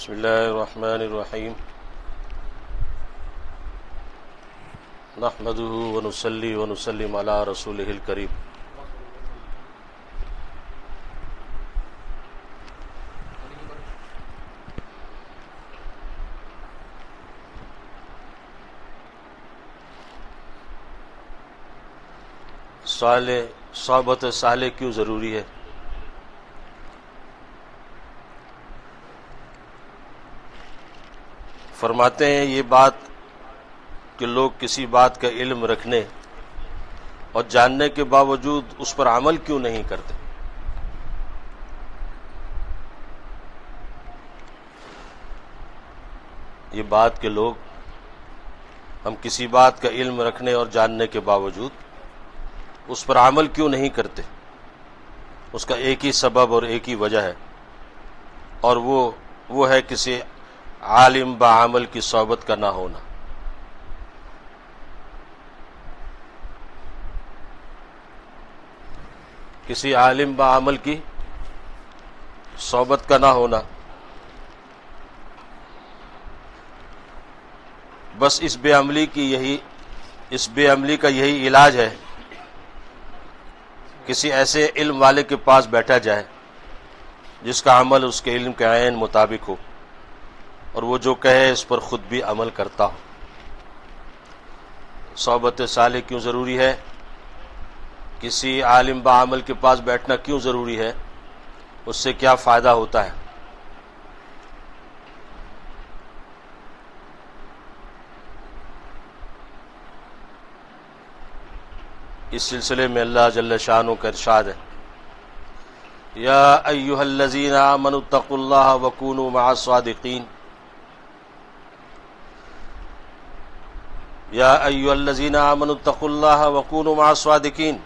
بسم اللہ الرحمن الرحیم نحمدہ ونصلی ونسلم علی رسولہ الکریم صحبت صالح کیوں ضروری ہے؟ فرماتے ہیں یہ بات کہ لوگ کسی بات کا علم رکھنے اور جاننے کے باوجود اس پر عمل کیوں نہیں کرتے؟ یہ بات کہ لوگ ہم کسی بات کا علم رکھنے اور جاننے کے باوجود اس پر عمل کیوں نہیں کرتے، اس کا ایک ہی سبب اور ایک ہی وجہ ہے، اور وہ ہے کسی عالم بعمل کی صحبت کا نہ ہونا۔ کسی عالم بعمل کی صحبت کا نہ ہونا۔ بس اس بے عملی کا یہی علاج ہے، کسی ایسے علم والے کے پاس بیٹھا جائے جس کا عمل اس کے علم کے عین مطابق ہو، اور وہ جو کہے اس پر خود بھی عمل کرتا ہو۔ صحبت صالح کیوں ضروری ہے؟ کسی عالم بعمل کے پاس بیٹھنا کیوں ضروری ہے؟ اس سے کیا فائدہ ہوتا ہے؟ اس سلسلے میں اللہ جل شانہ کا ارشاد ہے، یا ایھا الذین آمنوا اتقوا اللہ وکونوا مع الصادقین۔ یا ایھا الذین آمنوا اتقوا اللہ وکونوا مع الصادقین۔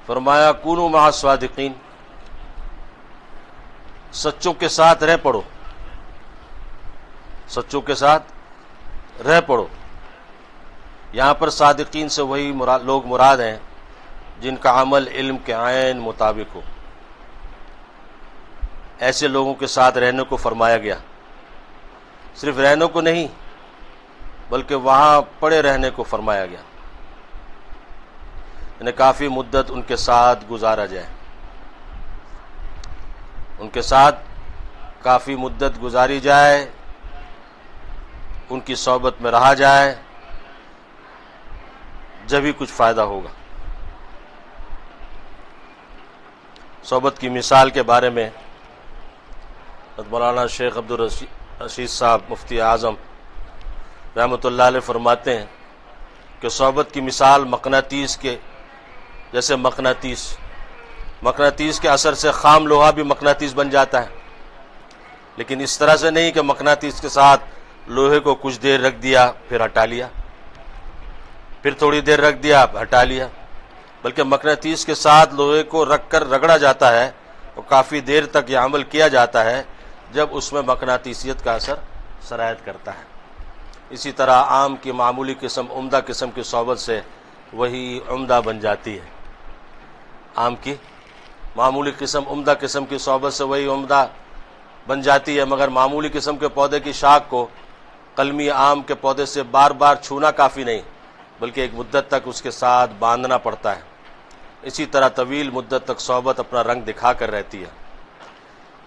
فرمایا کونوا مع الصادقین، سچوں کے ساتھ رہ پڑو، سچوں کے ساتھ رہ پڑو۔ یہاں پر صادقین سے وہی لوگ مراد ہیں جن کا عمل علم کے عین مطابق ہو، ایسے لوگوں کے ساتھ رہنے کو فرمایا گیا۔ صرف رہنے کو نہیں بلکہ وہاں پڑے رہنے کو فرمایا گیا، یعنی کافی مدت ان کے ساتھ گزارا جائے، ان کے ساتھ کافی مدت گزاری جائے، ان کی صحبت میں رہا جائے، جب ہی کچھ فائدہ ہوگا۔ صحبت کی مثال کے بارے میں مولانا شیخ عبدالرشید صاحب مفتی اعظم رحمۃ اللہ علیہ فرماتے ہیں کہ صحبت کی مثال مقناطیس کے جیسے مقناطیس کے اثر سے خام لوہا بھی مقناطیس بن جاتا ہے، لیکن اس طرح سے نہیں کہ مقناطیس کے ساتھ لوہے کو کچھ دیر رکھ دیا پھر ہٹا لیا، پھر تھوڑی دیر رکھ دیا ہٹا لیا، بلکہ مقناطیس کے ساتھ لوہے کو رکھ کر رگڑا جاتا ہے اور کافی دیر تک یہ عمل کیا جاتا ہے جب اس میں مقناطیسیت کا اثر سرایت کرتا ہے۔ اسی طرح عام کی معمولی قسم عمدہ قسم کی صحبت سے وہی عمدہ بن جاتی ہے۔ عام کی معمولی قسم عمدہ قسم کی صحبت سے وہی عمدہ بن جاتی ہے، مگر معمولی قسم کے پودے کی شاخ کو قلمی عام کے پودے سے بار بار چھونا کافی نہیں بلکہ ایک مدت تک اس کے ساتھ باندھنا پڑتا ہے۔ اسی طرح طویل مدت تک صحبت اپنا رنگ دکھا کر رہتی ہے۔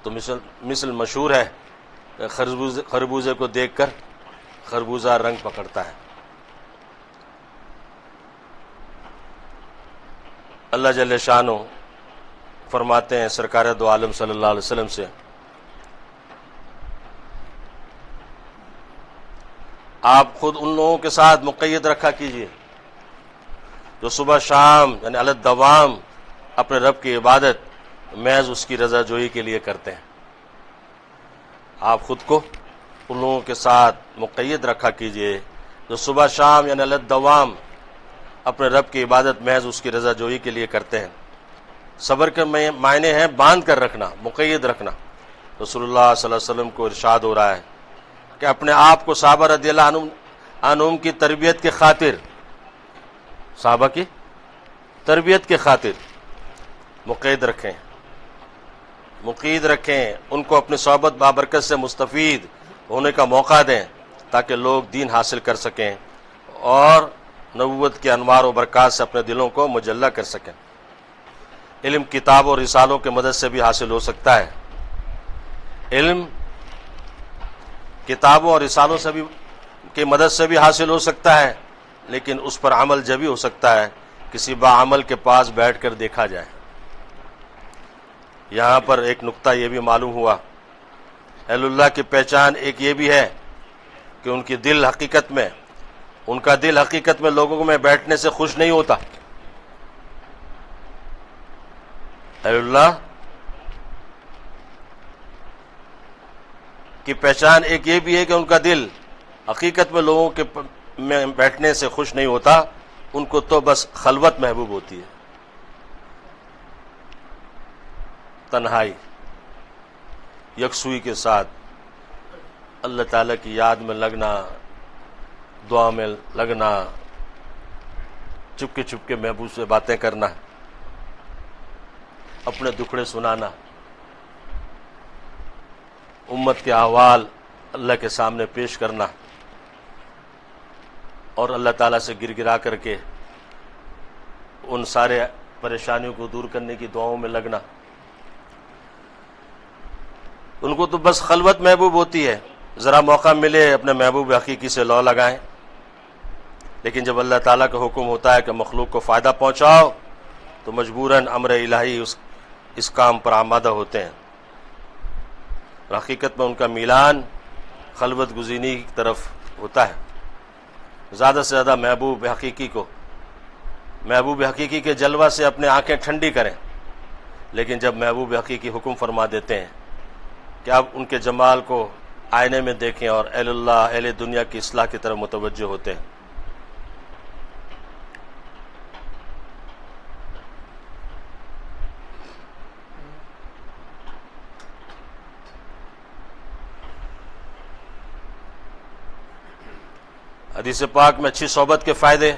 تو مثل مشہور ہے کہ خربوزے کو دیکھ کر خربوزہ رنگ پکڑتا ہے۔ اللہ جل شانہ فرماتے ہیں سرکار دو عالم صلی اللہ علیہ وسلم سے، آپ خود ان لوگوں کے ساتھ مقید رکھا کیجئے جو صبح شام یعنی علی الدوام اپنے رب کی عبادت محض اس کی رضا جوئی کے لیے کرتے ہیں۔ آپ خود کو ان لوگوں کے ساتھ مقید رکھا کیجئے جو صبح شام یعنی علی الدوام اپنے رب کی عبادت محض اس کی رضا جوئی کے لیے کرتے ہیں۔ صبر کے معنی ہیں باندھ کر رکھنا، مقید رکھنا۔ رسول اللہ صلی اللہ علیہ وسلم کو ارشاد ہو رہا ہے کہ اپنے آپ کو صحابہ رضی اللہ عنہم کی تربیت کی خاطر، صحابہ کی تربیت کی خاطر مقید رکھیں، ان کو اپنی صحبت بابرکت سے مستفید ہونے کا موقع دیں تاکہ لوگ دین حاصل کر سکیں اور نبوت کے انوار و برکات سے اپنے دلوں کو مجلہ کر سکیں۔ علم کتاب اور رسالوں کے مدد سے بھی حاصل ہو سکتا ہے، علم کتابوں اور رسالوں سے بھی کی مدد سے بھی حاصل ہو سکتا ہے، لیکن اس پر عمل جبھی ہو سکتا ہے کسی باعمل کے پاس بیٹھ کر دیکھا جائے۔ یہاں پر ایک نقطہ یہ بھی معلوم ہوا، اہل اللہ کی پہچان ایک یہ بھی ہے کہ ان کا دل حقیقت میں لوگوں میں بیٹھنے سے خوش نہیں ہوتا۔ اہل اللہ کی پہچان ایک یہ بھی ہے کہ ان کا دل حقیقت میں لوگوں کے میں بیٹھنے سے خوش نہیں ہوتا، ان کو تو بس خلوت محبوب ہوتی ہے، تنہائی، یکسوئی کے ساتھ اللہ تعالیٰ کی یاد میں لگنا، دعا میں لگنا، چپکے چپکے محبوب سے باتیں کرنا، اپنے دکھڑے سنانا، امت کے احوال اللہ کے سامنے پیش کرنا اور اللہ تعالیٰ سے گر گرا کر کے ان سارے پریشانیوں کو دور کرنے کی دعاؤں میں لگنا۔ ان کو تو بس خلوت محبوب ہوتی ہے، ذرا موقع ملے اپنے محبوب حقیقی سے لو لگائیں، لیکن جب اللہ تعالیٰ کا حکم ہوتا ہے کہ مخلوق کو فائدہ پہنچاؤ تو مجبوراً امر الہی اس کام پر آمادہ ہوتے ہیں۔ حقیقت میں ان کا میلان خلوت گزینی کی طرف ہوتا ہے۔ زیادہ سے زیادہ محبوب حقیقی کے جلوہ سے اپنے آنکھیں ٹھنڈی کریں، لیکن جب محبوب حقیقی حکم فرما دیتے ہیں کہ آپ ان کے جمال کو آئینے میں دیکھیں اور اہل اللہ، اہل دنیا کی اصلاح کی طرف متوجہ ہوتے ہیں۔ حدیث پاک میں اچھی صحبت کے فائدے،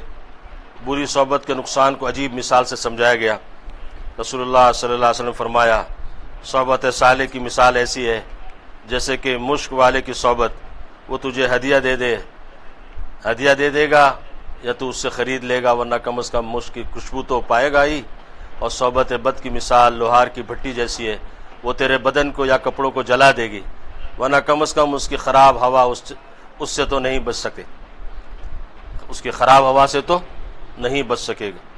بری صحبت کے نقصان کو عجیب مثال سے سمجھایا گیا۔ رسول اللہ صلی اللہ علیہ وسلم فرمایا، صحبت صالح کی مثال ایسی ہے جیسے کہ مشک والے کی صحبت، وہ تجھے ہدیہ دے دے گا یا تو اس سے خرید لے گا، ورنہ کم از کم مشک کی خوشبو تو پائے گا ہی۔ اور صحبت بد کی مثال لوہار کی بھٹی جیسی ہے، وہ تیرے بدن کو یا کپڑوں کو جلا دے گی، ورنہ کم از کم اس کی خراب ہوا اس سے تو نہیں بچ سکے، اس کی خراب ہوا سے تو نہیں بچ سکے گا۔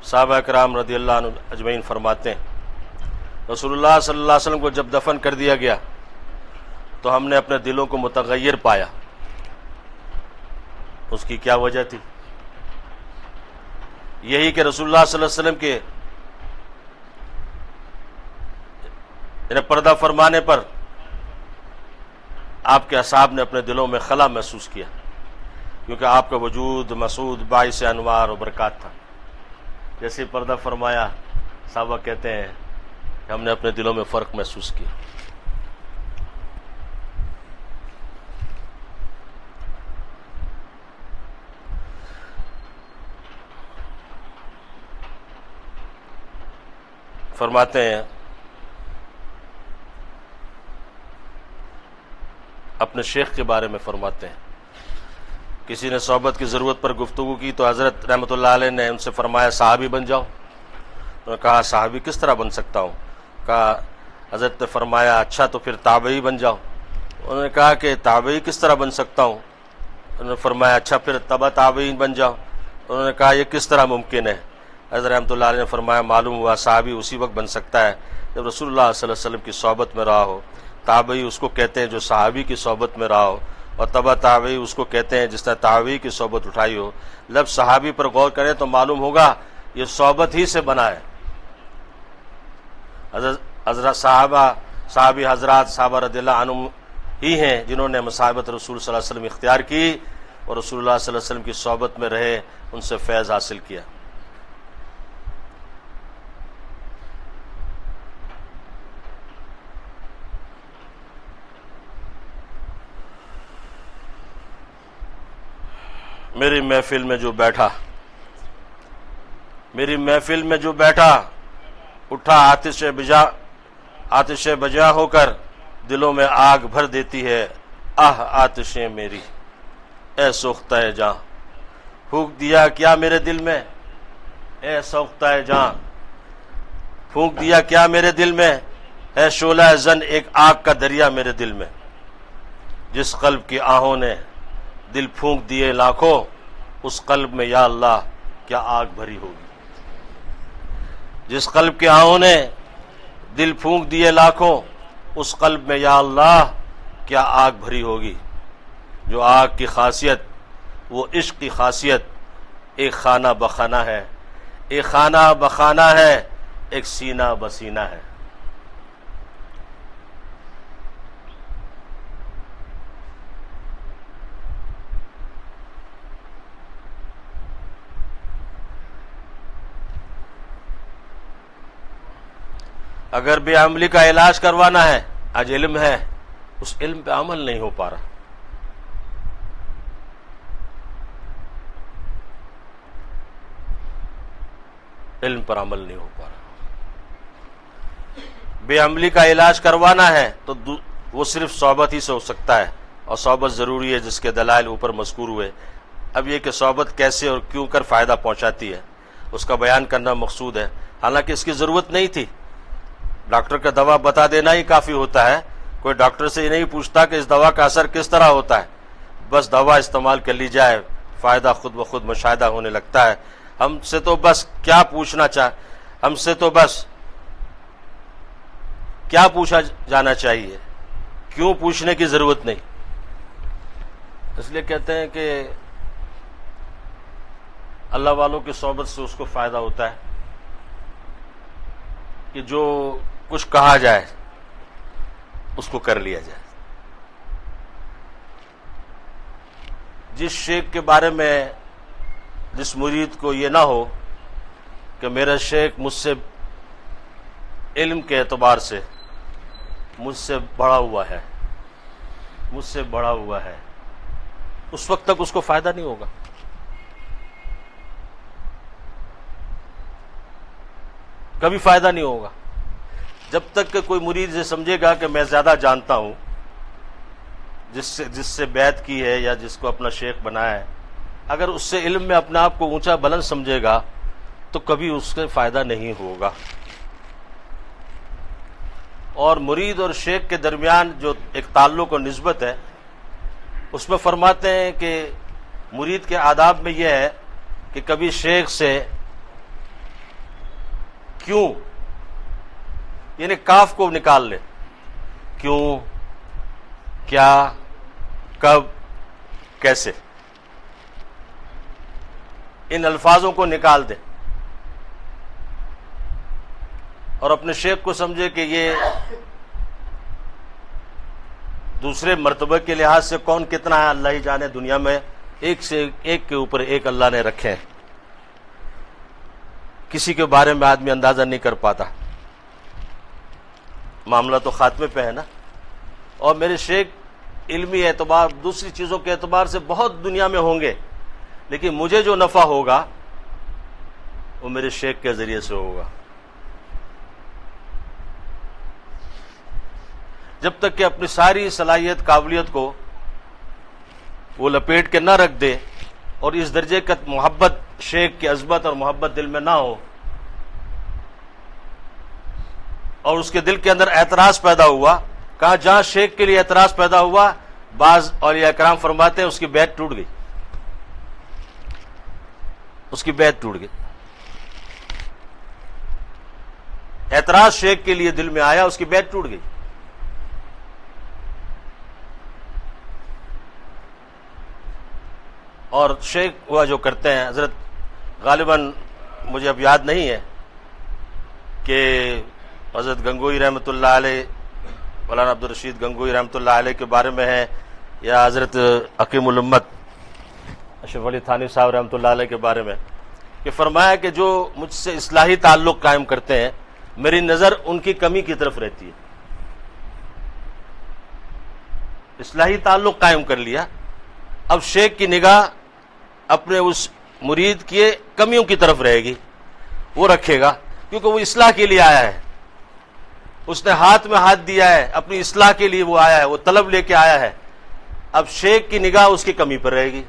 صحابہ کرام رضی اللہ عنہ اجمعین فرماتے ہیں، رسول اللہ صلی اللہ علیہ وسلم کو جب دفن کر دیا گیا تو ہم نے اپنے دلوں کو متغیر پایا۔ اس کی کیا وجہ تھی؟ یہی کہ رسول اللہ صلی اللہ علیہ وسلم کے پردہ فرمانے پر آپ کے اصحاب نے اپنے دلوں میں خلا محسوس کیا، کیونکہ آپ کا وجود مسعود باعث انوار و برکات تھا۔ جیسے پردہ فرمایا، صحابہ کہتے ہیں کہ ہم نے اپنے دلوں میں فرق محسوس کیا۔ فرماتے ہیں اپنے شیخ کے بارے میں فرماتے ہیں، کسی نے صحبت کی ضرورت پر گفتگو کی تو حضرت رحمۃ اللہ علیہ نے ان سے فرمایا صحابی بن جاؤ۔ انہوں نے کہا صحابی کس طرح بن سکتا ہوں؟ کہا حضرت نے فرمایا اچھا تو پھر تابعی بن جاؤ۔ انہوں نے کہا کہ تابعی کس طرح بن سکتا ہوں؟ انہوں نے فرمایا اچھا پھر تبع تابعین بن جاؤ۔ انہوں نے کہا یہ کس طرح ممکن ہے؟ حضرت رحمۃ اللہ علیہ نے فرمایا معلوم ہوا صحابی اسی وقت بن سکتا ہے جب رسول اللہ صلی اللہ علیہ وسلم کی صحبت میں رہا ہو، تابعی اس کو کہتے ہیں جو صحابی کی صحبت میں رہا ہو، اور تبع تابعی اس کو کہتے ہیں جس نے تابعی کی صحبت اٹھائی ہو۔ لفظ صحابی پر غور کریں تو معلوم ہوگا یہ صحبت ہی سے بنا ہے، حضرت صحابی حضرات صحابہ رضی اللہ عنہم ہی ہیں جنہوں نے مصاحبت رسول صلی اللہ علیہ وسلم اختیار کی اور رسول اللہ صلی اللہ علیہ وسلم کی صحبت میں رہے، ان سے فیض حاصل کیا۔ میری محفل میں جو بیٹھا اٹھا آتش بجا ہو کر دلوں میں آگ بھر دیتی ہے، آتشیں میری اے سوختہ جاں، پھونک دیا کیا میرے دل میں اے سوختہ جاں، پھونک دیا کیا میرے دل میں اے شعلہ زن، ایک آگ کا دریا میرے دل میں، جس قلب کی آہوں نے دل پھونک دیے لاکھوں، اس قلب میں یا اللہ کیا آگ بھری ہوگی۔ جس قلب کے آہوں نے دل پھونک دیے لاکھوں، اس قلب میں یا اللہ کیا آگ بھری ہوگی۔ جو آگ کی خاصیت وہ عشق کی خاصیت، ایک خانہ بخانہ ہے، ایک خانہ بخانہ ہے، ایک سینہ بسینہ ہے۔ اگر بے عملی کا علاج کروانا ہے، آج علم ہے، اس علم پہ عمل نہیں ہو پا رہا۔ علم پر عمل نہیں ہو پا رہا۔ بے عملی کا علاج کروانا ہے تو وہ صرف صحبت ہی سے ہو سکتا ہے، اور صحبت ضروری ہے جس کے دلائل اوپر مذکور ہوئے۔ اب یہ کہ صحبت کیسے اور کیوں کر فائدہ پہنچاتی ہے، اس کا بیان کرنا مقصود ہے، حالانکہ اس کی ضرورت نہیں تھی۔ ڈاکٹر کا دوا بتا دینا ہی کافی ہوتا ہے، کوئی ڈاکٹر سے یہ نہیں پوچھتا کہ اس دوا کا اثر کس طرح ہوتا ہے، بس دوا استعمال کر لی جائے، فائدہ خود بخود مشاہدہ ہونے لگتا ہے۔ ہم سے تو بس کیا پوچھا جانا چاہیے، کیوں پوچھنے کی ضرورت نہیں۔ اس لیے کہتے ہیں کہ اللہ والوں کی صحبت سے اس کو فائدہ ہوتا ہے کہ جو کچھ کہا جائے اس کو کر لیا جائے۔ جس شیخ کے بارے میں جس مرید کو یہ نہ ہو کہ میرا شیخ مجھ سے علم کے اعتبار سے مجھ سے بڑا ہوا ہے، اس وقت تک اس کو فائدہ نہیں ہوگا۔ کبھی فائدہ نہیں ہوگا جب تک کہ کوئی مرید یہ سمجھے گا کہ میں زیادہ جانتا ہوں، جس سے بیعت کی ہے یا جس کو اپنا شیخ بنایا ہے، اگر اس سے علم میں اپنے آپ کو اونچا بلند سمجھے گا تو کبھی اس سے فائدہ نہیں ہوگا۔ اور مرید اور شیخ کے درمیان جو ایک تعلق و نسبت ہے، اس میں فرماتے ہیں کہ مرید کے آداب میں یہ ہے کہ کبھی شیخ سے کیوں یعنی کاف کو نکال لے، کیوں، کیا، کب، کیسے، ان الفاظوں کو نکال دے اور اپنے شیخ کو سمجھے کہ یہ دوسرے مرتبہ کے لحاظ سے کون کتنا ہے اللہ ہی جانے، دنیا میں ایک سے ایک کے اوپر ایک اللہ نے رکھے ہیں، کسی کے بارے میں آدمی اندازہ نہیں کر پاتا۔ معاملہ تو خاتمے پہ ہے نا۔ اور میرے شیخ علمی اعتبار دوسری چیزوں کے اعتبار سے بہت دنیا میں ہوں گے، لیکن مجھے جو نفع ہوگا وہ میرے شیخ کے ذریعے سے ہوگا۔ جب تک کہ اپنی ساری صلاحیت قابلیت کو وہ لپیٹ کے نہ رکھ دے اور اس درجے کا محبت شیخ کی عظمت اور محبت دل میں نہ ہو، اور اس کے دل کے اندر اعتراض پیدا ہوا، کہاں جہاں شیخ کے لیے اعتراض پیدا ہوا، بعض اولیاء کرام فرماتے ہیں اس کی بیعت ٹوٹ گئی، اس کی بیعت ٹوٹ گئی۔ اعتراض شیخ کے لیے دل میں آیا، اس کی بیعت ٹوٹ گئی۔ اور شیخ ہوا جو کرتے ہیں حضرت، غالباً مجھے اب یاد نہیں ہے کہ حضرت گنگوئی رحمۃ اللہ علیہ، مولانا عبدالرشید گنگوئی رحمۃ اللہ علیہ کے بارے میں ہے، یا حضرت حکیم الامت اشرف علی تھانوی صاحب رحمۃ اللہ علیہ کے بارے میں، کہ فرمایا کہ جو مجھ سے اصلاحی تعلق قائم کرتے ہیں میری نظر ان کی کمی کی طرف رہتی ہے. اصلاحی تعلق قائم کر لیا، اب شیخ کی نگاہ اپنے اس مرید کی کمیوں کی طرف رہے گی، وہ رکھے گا، کیونکہ وہ اصلاح کے لیے آیا ہے، اس نے ہاتھ میں ہاتھ دیا ہے، اپنی اصلاح کے لیے وہ آیا ہے، وہ طلب لے کے آیا ہے. اب شیخ کی نگاہ اس کی کمی پر رہے گی.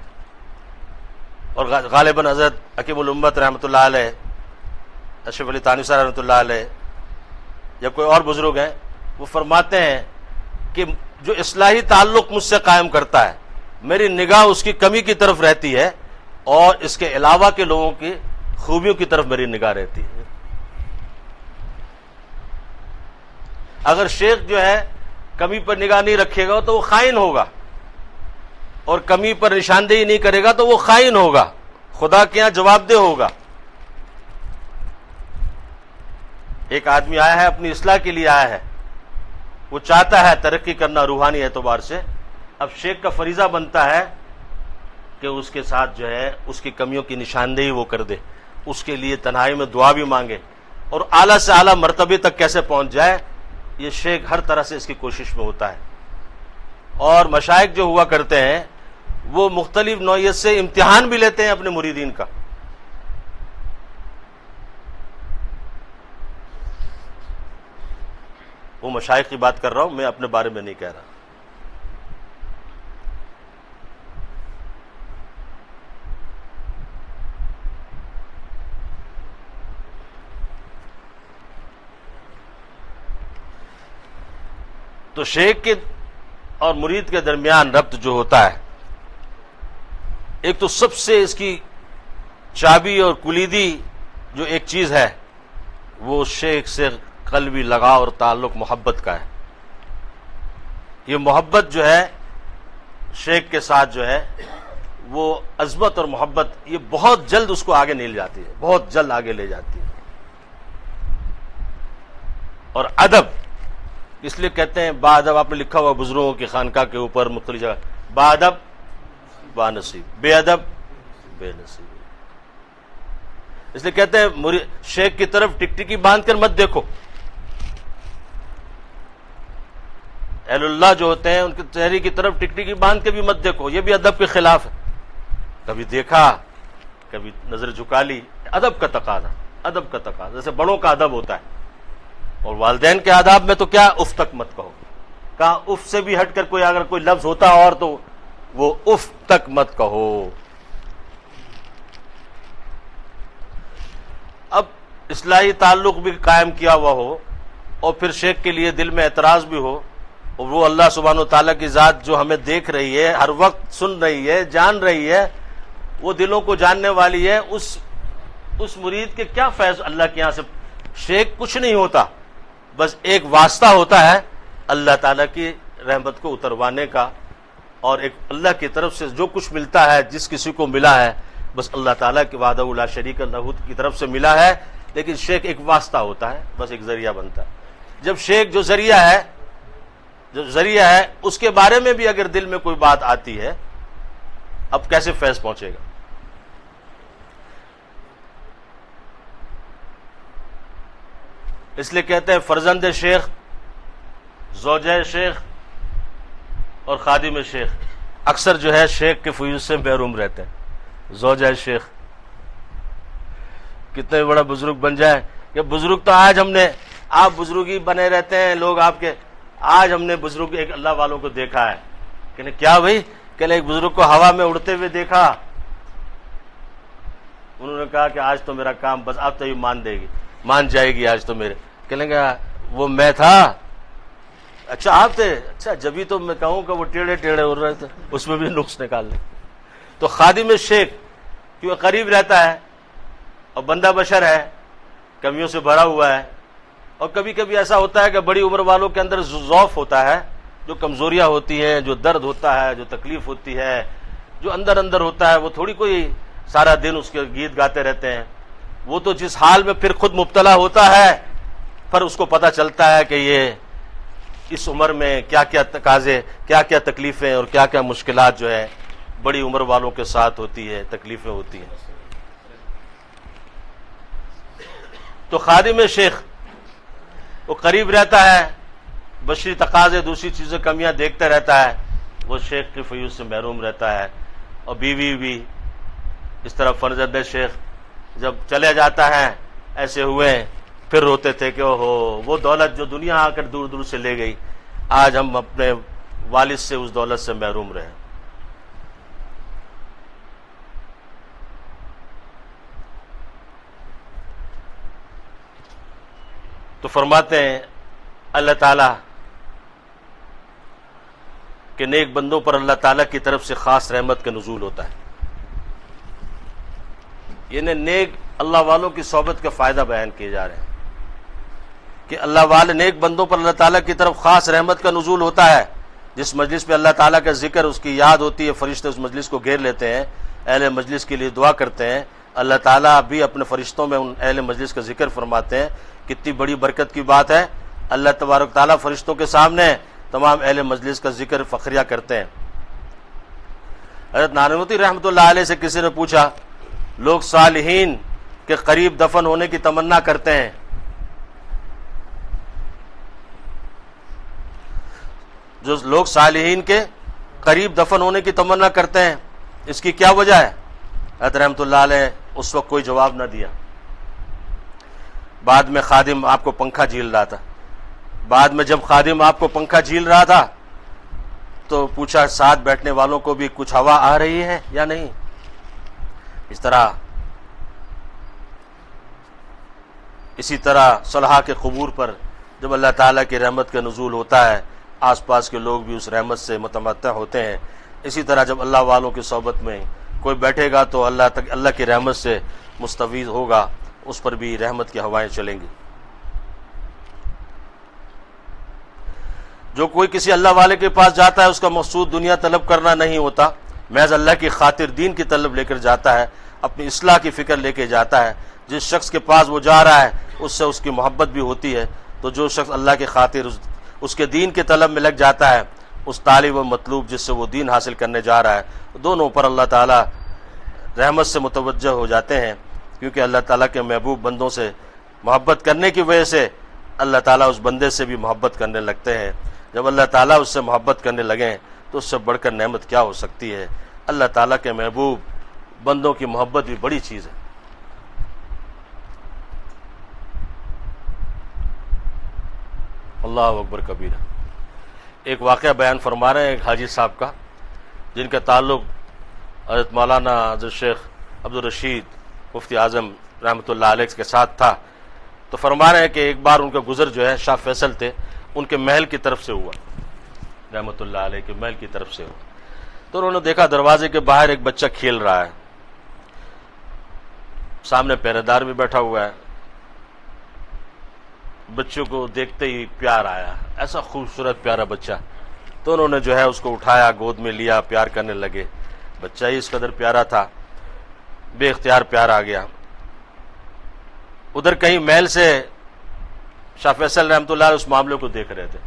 اور غالباً حضرت حکیم الامت رحمۃ اللہ علیہ، اشرف علی تھانوی صاحب رحمۃ اللہ علیہ، یا کوئی اور بزرگ ہیں، وہ فرماتے ہیں کہ جو اصلاحی تعلق مجھ سے قائم کرتا ہے میری نگاہ اس کی کمی کی طرف رہتی ہے، اور اس کے علاوہ کے لوگوں کی خوبیوں کی طرف میری نگاہ رہتی ہے. اگر شیخ جو ہے کمی پر نگاہ نہیں رکھے گا تو وہ خائن ہوگا، اور کمی پر نشاندہی نہیں کرے گا تو وہ خائن ہوگا، خدا کے یہاں جواب دہ ہوگا. ایک آدمی آیا ہے اپنی اصلاح کے لیے آیا ہے، وہ چاہتا ہے ترقی کرنا روحانی اعتبار سے. اب شیخ کا فریضہ بنتا ہے کہ اس کے ساتھ جو ہے اس کی کمیوں کی نشاندہی وہ کر دے، اس کے لیے تنہائی میں دعا بھی مانگے، اور اعلیٰ سے اعلیٰ مرتبے تک کیسے پہنچ جائے، یہ شیخ ہر طرح سے اس کی کوشش میں ہوتا ہے. اور مشائخ جو ہوا کرتے ہیں وہ مختلف نوعیت سے امتحان بھی لیتے ہیں اپنے مریدین کا. وہ مشائخ کی بات کر رہا ہوں، میں اپنے بارے میں نہیں کہہ رہا. تو شیخ کے اور مرید کے درمیان ربط جو ہوتا ہے، ایک تو سب سے اس کی چابی اور کلیدی جو ایک چیز ہے وہ شیخ سے قلبی لگاؤ اور تعلق محبت کا ہے. یہ محبت جو ہے شیخ کے ساتھ جو ہے وہ عظمت اور محبت یہ بہت جلد اس کو آگے نہیں لے جاتی ہے، بہت جلد آگے لے جاتی ہے. اور ادب، اس لیے کہتے ہیں باادب، آپ نے لکھا ہوا بزرگوں کی خانقاہ کے اوپر مختلف جگہ، باادب با نصیب، بے ادب بے نصیب. اس لیے کہتے ہیں شیخ کی طرف ٹکٹکی باندھ کر مت دیکھو. اہل اللہ جو ہوتے ہیں ان کے چہرے کی طرف ٹکٹکی باندھ کے بھی مت دیکھو، یہ بھی ادب کے خلاف ہے. کبھی دیکھا، کبھی نظر جھکا لی، ادب کا تقاضا، ادب کا تقاضا. جیسے بڑوں کا ادب ہوتا ہے، اور والدین کے آداب میں تو کیا اف تک مت کہو. کہاں اف سے بھی ہٹ کر کوئی اگر کوئی لفظ ہوتا اور تو وہ اف تک مت کہو. اب اصلاحی تعلق بھی قائم کیا ہوا ہو، اور پھر شیخ کے لیے دل میں اعتراض بھی ہو، اور وہ اللہ سبحانہ و تعالیٰ کی ذات جو ہمیں دیکھ رہی ہے، ہر وقت سن رہی ہے، جان رہی ہے، وہ دلوں کو جاننے والی ہے. اس مرید کے کیا فیض اللہ کے یہاں سے. شیخ کچھ نہیں ہوتا، بس ایک واسطہ ہوتا ہے اللہ تعالیٰ کی رحمت کو اتروانے کا، اور ایک اللہ کی طرف سے جو کچھ ملتا ہے جس کسی کو ملا ہے بس اللہ تعالیٰ کے وحدہ لا شریک لہ کی طرف سے ملا ہے. لیکن شیخ ایک واسطہ ہوتا ہے، بس ایک ذریعہ بنتا ہے. جب شیخ جو ذریعہ ہے اس کے بارے میں بھی اگر دل میں کوئی بات آتی ہے، اب کیسے فیض پہنچے گا. اس لیے کہتے ہیں فرزند شیخ، زوجہ شیخ اور خادم شیخ اکثر جو ہے شیخ کے فیوز سے محروم رہتے ہیں. زوجہ شیخ کتنے بڑا بزرگ بن جائے، کہ بزرگ تو آج ہم نے، آپ بزرگی بنے رہتے ہیں لوگ آپ کے، آج ہم نے بزرگ ایک اللہ والوں کو دیکھا ہے. کہ کیا بھائی، کہ ایک بزرگ کو ہوا میں اڑتے ہوئے دیکھا، انہوں نے کہا کہ آج تو میرا کام بس، آپ تو یہ مان جائے گی آج تو میرے. کہنے گا وہ میں تھا، اچھا آپ تھے، اچھا جبھی تو میں کہوں کہ وہ ٹیڑھے ٹیڑھے اڑ رہے تھے، اس میں بھی نقص نکال لیں. تو خادم شیخ کیونکہ قریب رہتا ہے اور بندہ بشر ہے، کمیوں سے بھرا ہوا ہے، اور کبھی کبھی ایسا ہوتا ہے کہ بڑی عمر والوں کے اندر ضعف ہوتا ہے، جو کمزوریاں ہوتی ہیں، جو درد ہوتا ہے، جو تکلیف ہوتی ہے، جو اندر ہوتا ہے، وہ تھوڑی کوئی سارا دن اس کے گیت گاتے رہتے ہیں. وہ تو جس حال میں پھر خود مبتلا ہوتا ہے پھر اس کو پتہ چلتا ہے کہ یہ اس عمر میں کیا کیا تقاضے، کیا کیا تکلیفیں اور کیا کیا مشکلات جو ہے بڑی عمر والوں کے ساتھ ہوتی ہے، تکلیفیں ہوتی ہیں۔ تو خادم شیخ وہ قریب رہتا ہے، بشری تقاضے دوسری چیزیں کمیاں دیکھتا رہتا ہے، وہ شیخ کی فیوز سے محروم رہتا ہے۔ اور بیوی بھی اس طرح فرزند شیخ جب چلے جاتا ہے ایسے ہوئے، پھر روتے تھے کہ اوہو وہ دولت جو دنیا آ کر دور دور سے لے گئی، آج ہم اپنے والد سے اس دولت سے محروم رہے۔ تو فرماتے ہیں اللہ تعالیٰ کہ نیک بندوں پر اللہ تعالیٰ کی طرف سے خاص رحمت کا نزول ہوتا ہے۔ یعنی نیک اللہ والوں کی صحبت کا فائدہ بیان کیے جا رہے ہیں کہ اللہ والے نیک بندوں پر اللہ تعالیٰ کی طرف خاص رحمت کا نزول ہوتا ہے۔ جس مجلس پہ اللہ تعالیٰ کا ذکر، اس کی یاد ہوتی ہے، فرشتے اس مجلس کو گھیر لیتے ہیں، اہل مجلس کے لیے دعا کرتے ہیں، اللہ تعالیٰ بھی اپنے فرشتوں میں ان اہل مجلس کا ذکر فرماتے ہیں۔ کتنی بڑی برکت کی بات ہے، اللہ تبارک تعالیٰ فرشتوں کے سامنے تمام اہل مجلس کا ذکر فخریہ کرتے ہیں۔ حضرت نانوتی رحمۃ اللہ علیہ سے کسی نے پوچھا، لوگ صالحین کے قریب دفن ہونے کی تمنا کرتے ہیں، جو لوگ صالحین کے قریب دفن ہونے کی تمنا کرتے ہیں، اس کی کیا وجہ ہے؟ حضرت رحمۃ اللہ علیہ اس وقت کوئی جواب نہ دیا۔ بعد میں خادم آپ کو پنکھا جھیل رہا تھا، بعد میں جب خادم آپ کو پنکھا جھیل رہا تھا تو پوچھا ساتھ بیٹھنے والوں کو بھی کچھ ہوا آ رہی ہے یا نہیں؟ اسی طرح صلحاء کے قبور پر جب اللہ تعالیٰ کی رحمت کا نزول ہوتا ہے، آس پاس کے لوگ بھی اس رحمت سے متمتع ہوتے ہیں۔ اسی طرح جب اللہ والوں کی صحبت میں کوئی بیٹھے گا تو اللہ کی رحمت سے مستفید ہوگا، اس پر بھی رحمت کی ہوائیں چلیں گی۔ جو کوئی کسی اللہ والے کے پاس جاتا ہے، اس کا مقصود دنیا طلب کرنا نہیں ہوتا، محض اللہ کی خاطر دین کی طلب لے کر جاتا ہے، اپنی اصلاح کی فکر لے کے جاتا ہے۔ جس شخص کے پاس وہ جا رہا ہے اس سے اس کی محبت بھی ہوتی ہے، تو جو شخص اللہ کی خاطر اس کے دین کے طلب میں لگ جاتا ہے، اس طالب و مطلوب جس سے وہ دین حاصل کرنے جا رہا ہے، دونوں پر اللہ تعالیٰ رحمت سے متوجہ ہو جاتے ہیں، کیونکہ اللہ تعالیٰ کے محبوب بندوں سے محبت کرنے کی وجہ سے اللہ تعالیٰ اس بندے سے بھی محبت کرنے لگتے ہیں۔ جب اللہ تعالیٰ اس سے محبت کرنے لگیں تو اس سے بڑھ کر نعمت کیا ہو سکتی ہے؟ اللہ تعالیٰ کے محبوب بندوں کی محبت بھی بڑی چیز ہے۔ اللہ اکبر کبیرہ۔ ایک واقعہ بیان فرما رہے ہیں ایک حاجی صاحب کا، جن کا تعلق حضرت مولانا حضرت شیخ عبدالرشید مفتی اعظم رحمۃ اللہ علیہ کے ساتھ تھا۔ تو فرما رہے ہیں کہ ایک بار ان کا گزر جو ہے شاہ فیصل تھے، ان کے محل کی طرف سے ہوا، رحمۃ اللہ علیہ کے محل کی طرف سے ہوا۔ تو انہوں نے دیکھا دروازے کے باہر ایک بچہ کھیل رہا ہے، سامنے پہرے دار بھی بیٹھا ہوا ہے۔ بچوں کو دیکھتے ہی پیار آیا، ایسا خوبصورت پیارا بچہ۔ تو انہوں نے جو ہے اس کو اٹھایا، گود میں لیا، پیار کرنے لگے۔ بچہ ہی اس قدر پیارا تھا، بے اختیار پیار آ گیا۔ ادھر کہیں محل سے شاہ فیصل رحمۃ اللہ علیہ اس معاملے کو دیکھ رہے تھے،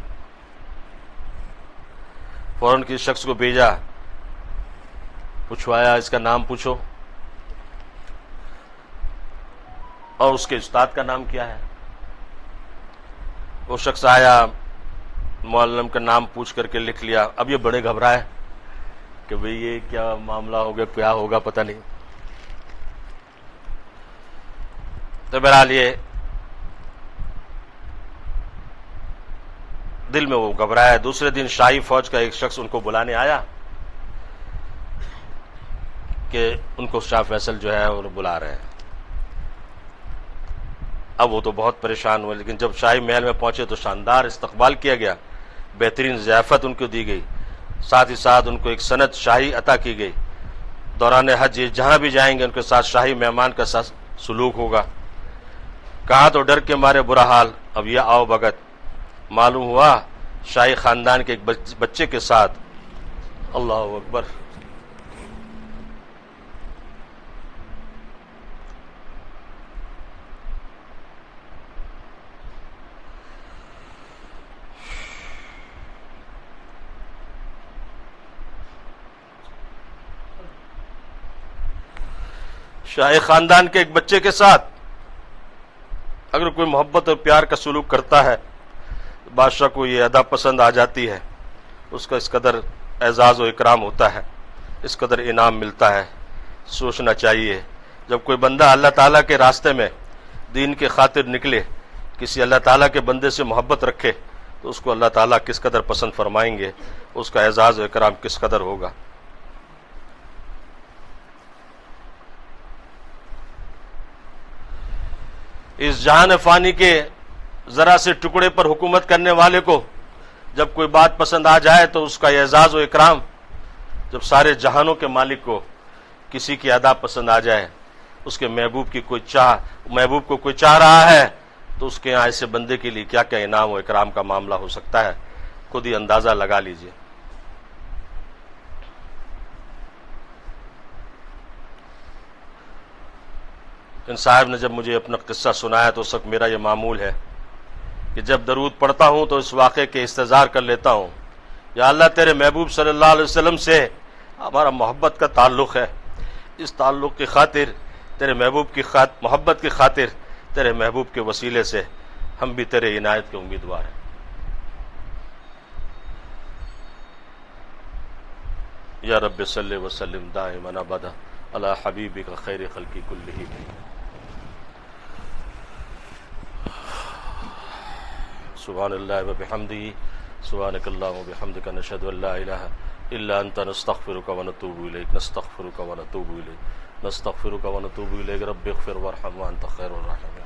فوراً کسی شخص کو بھیجا، پوچھوایا اس کا نام پوچھو اور اس کے استاد کا نام کیا ہے۔ وہ شخص آیا، معلم کا نام پوچھ کر کے لکھ لیا۔ اب یہ بڑے گھبرائے کہ بھئی یہ کیا معاملہ ہوگا، کیا ہوگا پتہ نہیں۔ تو بہرحال یہ دل میں وہ گھبرایا۔ دوسرے دن شاہی فوج کا ایک شخص ان کو بلانے آیا کہ ان کو شاہ فیصل جو ہے وہ بلا رہے ہیں۔ اب وہ تو بہت پریشان ہوئے، لیکن جب شاہی محل میں پہنچے تو شاندار استقبال کیا گیا، بہترین ضیافت ان کو دی گئی، ساتھ ہی ساتھ ان کو ایک سند شاہی عطا کی گئی۔ دوران حج جہاں بھی جائیں گے ان کے ساتھ شاہی مہمان کا سلوک ہوگا۔ کہاں تو ڈر کے مارے برا حال، اب یہ آؤ بھگت۔ معلوم ہوا شاہی خاندان کے ایک بچے کے ساتھ، اللہ اکبر، شاہی خاندان کے ایک بچے کے ساتھ اگر کوئی محبت اور پیار کا سلوک کرتا ہے، بادشاہ کو یہ ادا پسند آ جاتی ہے، اس کا اس قدر اعزاز و اکرام ہوتا ہے، اس قدر انعام ملتا ہے۔ سوچنا چاہیے جب کوئی بندہ اللہ تعالیٰ کے راستے میں دین کے خاطر نکلے، کسی اللہ تعالیٰ کے بندے سے محبت رکھے، تو اس کو اللہ تعالیٰ کس قدر پسند فرمائیں گے، اس کا اعزاز و اکرام کس قدر ہوگا۔ اس جہان فانی کے ذرا سے ٹکڑے پر حکومت کرنے والے کو جب کوئی بات پسند آ جائے تو اس کا اعزاز و اکرام، جب سارے جہانوں کے مالک کو کسی کی ادا پسند آ جائے، اس کے محبوب کو کوئی چاہ رہا ہے، تو اس کے یہاں ایسے بندے کے لیے کیا کیا انعام و اکرام کا معاملہ ہو سکتا ہے، خود ہی اندازہ لگا لیجئے۔ ان صاحب نے جب مجھے اپنا قصہ سنایا تو اس وقت میرا یہ معمول ہے کہ جب درود پڑھتا ہوں تو اس واقعے کے استحضار کر لیتا ہوں، یا اللہ تیرے محبوب صلی اللہ علیہ وسلم سے ہمارا محبت کا تعلق ہے، اس تعلق کی خاطر تیرے محبوب کی محبت کی خاطر تیرے محبوب کے وسیلے سے ہم بھی تیرے عنایت کے امیدوار ہیں۔ یا رب صلی وسلم دائما ابدا علی حبیبک خیر خلق کلہم۔ سبحان اللہ وبحمدہ، سبحانک اللہم وبحمدک، نشہد ان لا الہ الا انت، نستغفرک ونتوب الیک، نستغفرک ونتوب الیک، نستغفرک ونتوب الیک، رب اغفر وارحم وانت خیر الراحمین۔